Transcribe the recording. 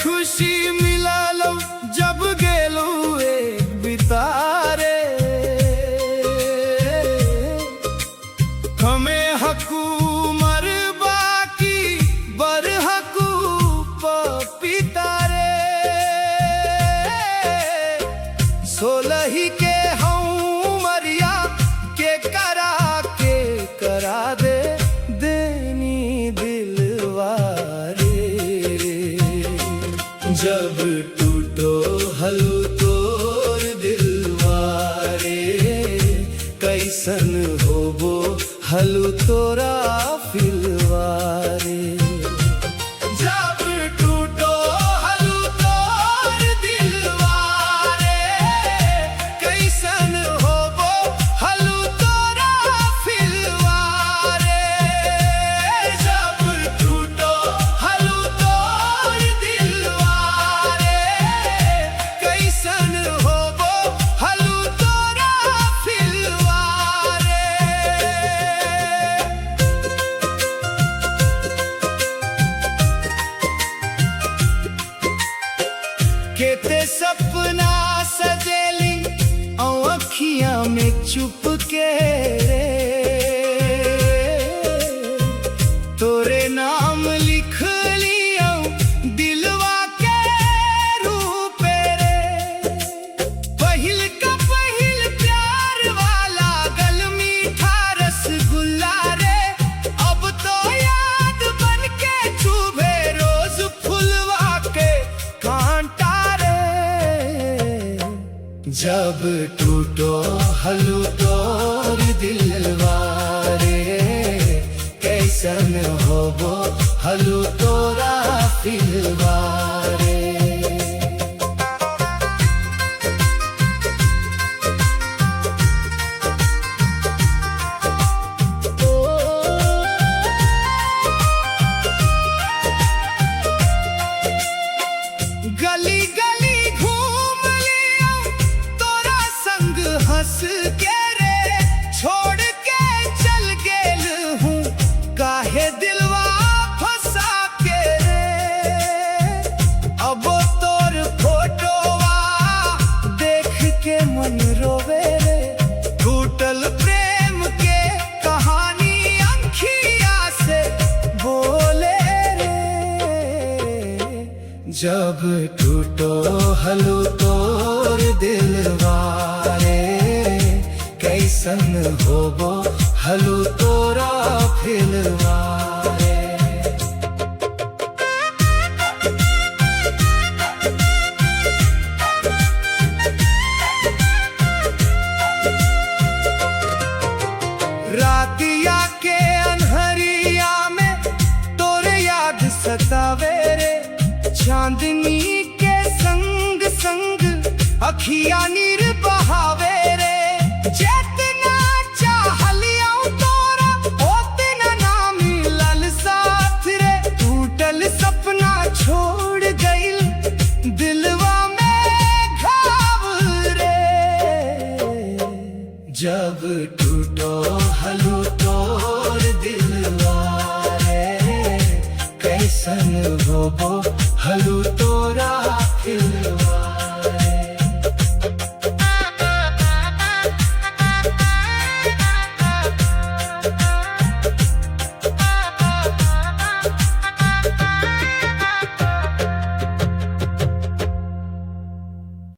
खुशी मिलालो जब गेलो एक बितारे हमें हकू मर बाकी बर हकू पितारे सोलही के हूँ मरिया के करा दे देनी दिलवारे जब टूटो हलू तोर दिलवारे कैसन होबो हलू तोरा फिलवारे जब टूटो हलू तोर दिलवारे कैसन होबो हलू तोरा फिलवारे जब टूटो हलू तोर दिलवारे कैसन होबो हलू तोरा फिलवारे केते सपना सजेली अखियां में चुप के रे तोरे नाम लिख लिया दिलवा के रूप रे पहिल का पहिल प्यार वाला गल मीठा रसगुल्ला रे अब तो याद बन के चुभे रोज फुलवा के कांटा जब टूटो हलू तोर दिलवारे कैसन होबो हलू तोरा फिलवारे गली गली घूम लिया तोरा संग हंस के रे छोड़ के चल गेल हूँ काहे दिलवा फंसा के रे अब तोर फोटोवा देख के मन रोवे रे टूटल प्रेम के कहानी अंखिया से बोले रे जब टूटो हलू तोर दिलवारे कैसन होबो हलू तोरा फिलवारे रातिया के अनहरिया में तोरे याद सतावे रे चांदनी के संग संग अखियां